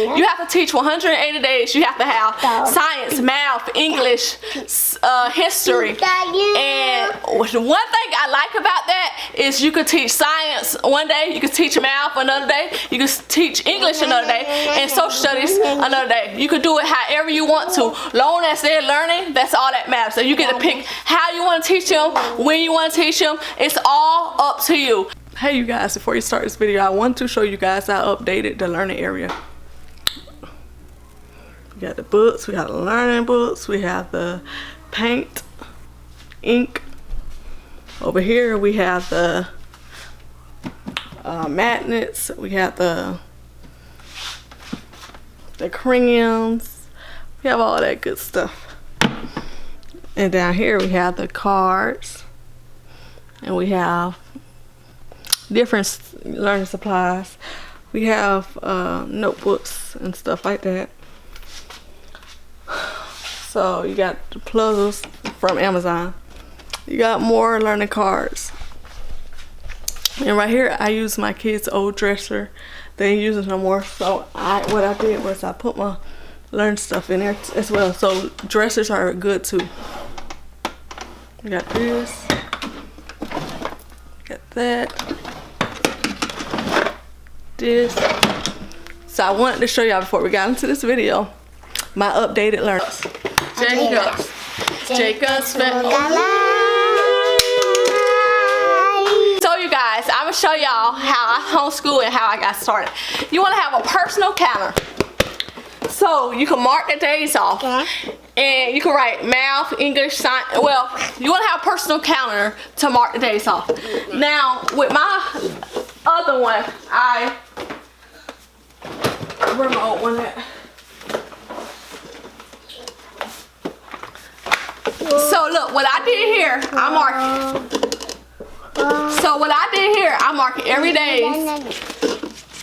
You have to teach 180 days. You have to have science, math, English, history. And one thing I like about that is you could teach science one day, you could teach math another day, you could teach English another day, and social studies another day. You could do it however you want to. Long as they're learning, that's all that matters. So you get to pick how you want to teach them, when you want to teach them. It's all up to you. Hey you guys, before you start this video, I want to show you guys how I updated the learning area. We got the books, we got the learning books, we have the paint, ink. Over here we have the magnets, we have the crayons, we have all that good stuff. And down here we have the cards, and we have different learning supplies. We have notebooks and stuff like that. So you got the puzzles from Amazon. You got more learning cards. And right here I use my kids' old dresser. They ain't using it no more. So what I did was I put my learn stuff in there as well. So dressers are good too. We got this. Got that. This. So I wanted to show y'all before we got into this video my updated learners. Jacob's So you guys, I'm gonna show y'all how I homeschool and how I got started. You want to have a personal counter, so you can mark the days off, and you can write math, English, science. Well, you want to have a personal counter to mark the days off. Now with my other one, where my old one at? So look, what I did here, I marked. So what I did here, I marked every day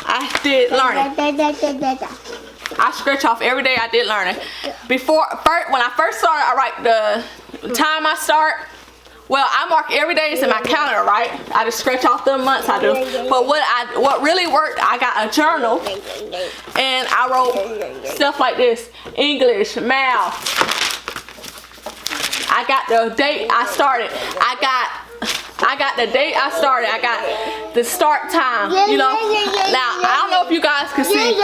I did learning. I scratch off every day I did learning. When I first started, I write the time I start. Well, I mark every day in my calendar, right? I just scratch off the months I do. But what really worked, I got a journal and I wrote stuff like this: English, math. I got the date I started. I got the date I started. I got the start time. You know. Now I don't know if you guys can see.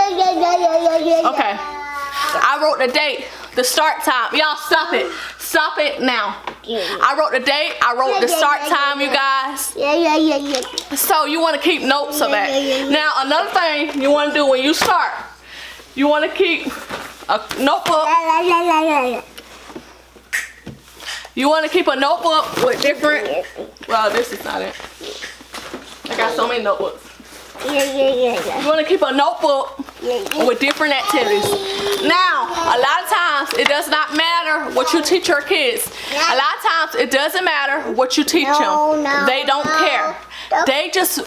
Okay. I wrote the date, the start time. Y'all stop it. Stop it now. I wrote the date, I wrote the start time, you guys. So you want to keep notes of that. Now another thing you want to do when you start, you want to keep a notebook. You want to keep a notebook with different, well this is not it. I got so many notebooks. You want to keep a notebook with different activities. Now, a lot of times it does not matter what you teach your kids. A lot of times it doesn't matter what you teach them. They don't care.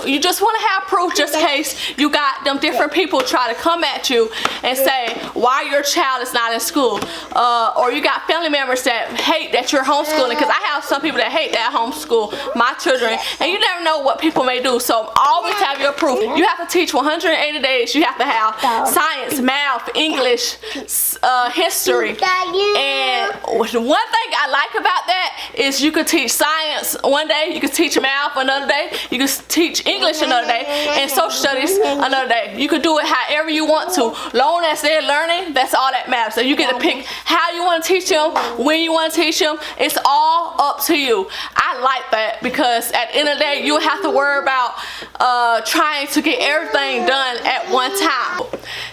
You just want to have proof just in case you got them different people try to come at you and say why your child is not in school, or you got family members that hate that you're homeschooling, because I have some people that hate that I homeschool my children, and you never know what people may do. So always have your proof. You have to teach 180 days. You have to have science, math, English, history. And one thing I like about that is you could teach science one day, you could teach math another day, you can teach English another day, and social studies another day. You can do it however you want to. Long as they're learning, that's all that matters. So you get to pick how you want to teach them, when you want to teach them. It's all up to you. I like that, because at the end of the day, you have to worry about trying to get everything done at one time.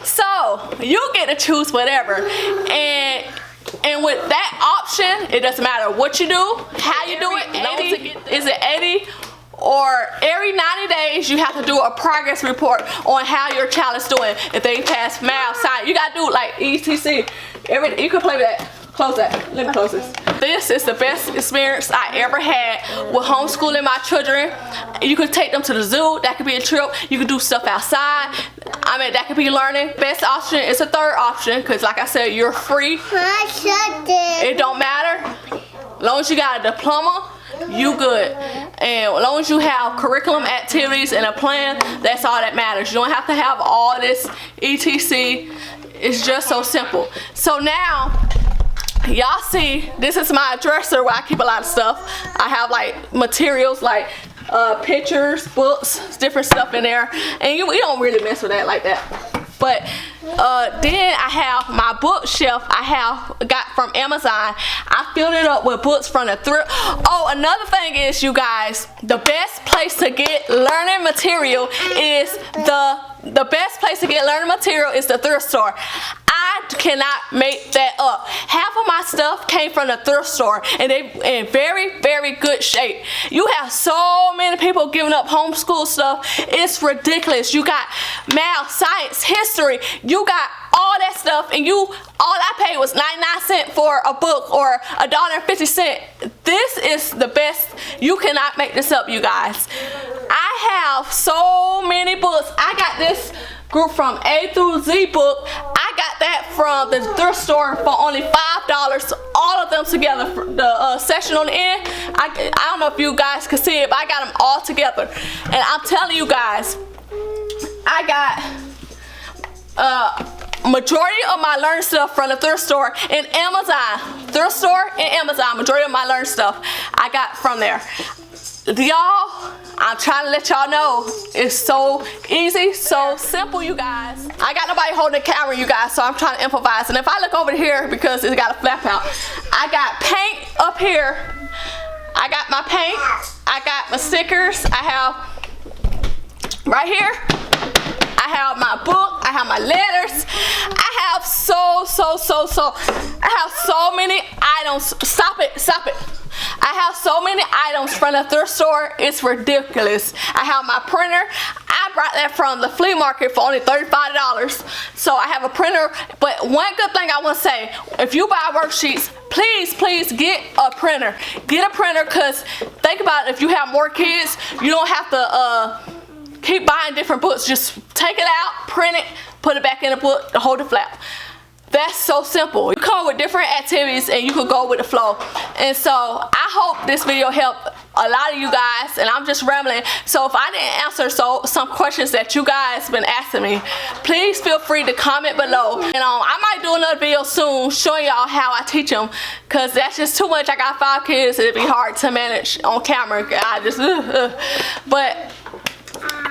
So you get to choose whatever. And with that option, it doesn't matter what you do, how you do it. Is it 80? Or every 90 days you have to do a progress report on how your child is doing. If they pass math, science, you gotta do it like ETC. You can play that. Close that. Let me close this. This is the best experience I ever had with homeschooling my children. You could take them to the zoo. That could be a trip. You could do stuff outside. I mean, that could be learning. Best option is a third option, because like I said, you're free. It don't matter. As long as you got a diploma you good. And as long as you have curriculum activities and a plan, that's all that matters. You don't have to have all this etc. It's just so simple. So now y'all see, this is my dresser where I keep a lot of stuff. I have like materials like pictures, books, different stuff in there, and we don't really mess with that like that. But then I have my bookshelf I got from Amazon. I filled it up with books from the thrift. Oh, another thing is, you guys, the best place to get learning material is the thrift store. I cannot make that up. Half of my stuff came from the thrift store, and they in very, very good shape. You have so many people giving up homeschool stuff. It's ridiculous. You got math, science, history. You got all that stuff, and all I paid was 99 cents for a book or $1.50. This is the best. You cannot make this up, you guys. I have so many books. I got this group from A through Z book. I got that from the thrift store for only $5. All of them together. The section on the end, I don't know if you guys can see it, but I got them all together. And I'm telling you guys, I got majority of my learning stuff from the thrift store and Amazon. Thrift store and Amazon. Majority of my learning stuff I got from there. Y'all, I'm trying to let y'all know it's so easy, so simple, you guys. I got nobody holding the camera, you guys, so I'm trying to improvise. And if I look over here, because it's got a flap out, I got paint up here. I got my paint. I got my stickers. I have right here. I have my book. I have my letters. I have I have so many items. Stop it. I have so many items from the thrift store. It's ridiculous. I have my printer. I brought that from the flea market for only $35. So I have a printer. But one good thing I want to say, if you buy worksheets, please get a printer. Get a printer, because think about it, if you have more kids, you don't have to keep buying different books. Just take it out, print it, put it back in the book, hold the flap. That's so simple. You come with different activities and you can go with the flow. And so I hope this video helped a lot of you guys, and I'm just rambling. So if I didn't answer some questions that you guys been asking me, please feel free to comment below. And I might do another video soon showing y'all how I teach them, because that's just too much. I got 5 kids. It'd be hard to manage on camera. But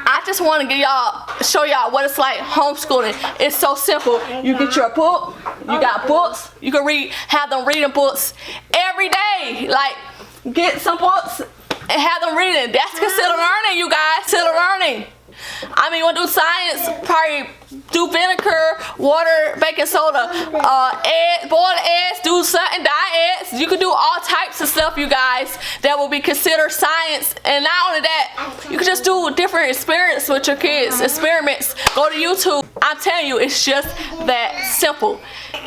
I just want to show y'all what it's like homeschooling. It's so simple. You get your book, you got books, you can have them reading books every day. Like, get some books and have them reading. That's considered learning, you guys. Considered learning. I mean, you want to do science, probably do vinegar, water, baking soda, boiled eggs, do something, dye eggs. You can do all types of stuff, you guys, that will be considered science. And not only that, you can just do different experiments with your kids. Experiments. Go to YouTube. I'm telling you, it's just that simple.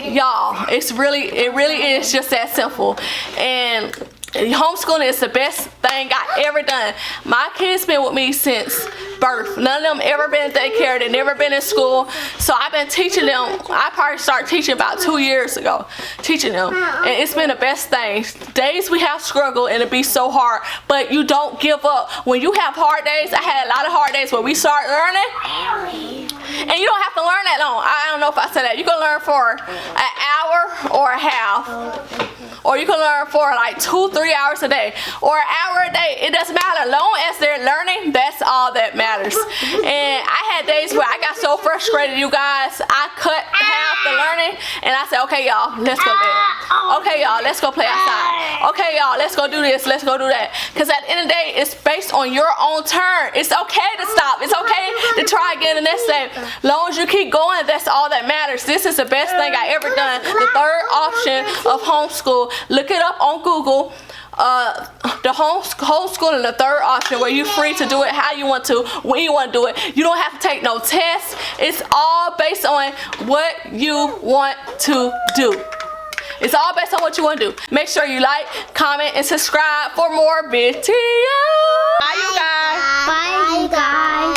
Y'all, it really is just that simple. And homeschooling is the best thing I ever done. My kids been with me since birth. None of them ever been in daycare. They never been in school. So I've been teaching them. I probably started teaching about 2 years ago. Teaching them. And it's been the best thing. Days we have struggled and it be so hard. But you don't give up. When you have hard days, I had a lot of hard days where we start learning. And you don't have to learn that long. I don't know if I said that. You can learn for an hour or a half. Or you can learn for like 2-3 hours a day, or an hour a day. It doesn't matter. Long as they're learning, that's all that matters. And I had days where I got so frustrated, you guys. I cut half the learning, and I said, okay, y'all, let's go to bed. Okay, y'all, let's go play outside. Okay, y'all, let's go do this. Let's go do that. Because at the end of the day, it's based on your own turn. It's okay to stop. It's okay to try again the next day. Long as you keep going, that's all that matters. This is the best thing I ever done. The third option of homeschool. Look it up on Google. The homeschooling, the third option, where you're free to do it how you want to, when you want to do it. You don't have to take no tests. It's all based on what you want to do. It's all based on what you want to do. Make sure you like, comment, and subscribe for more videos. Bye, you guys. Bye, you guys.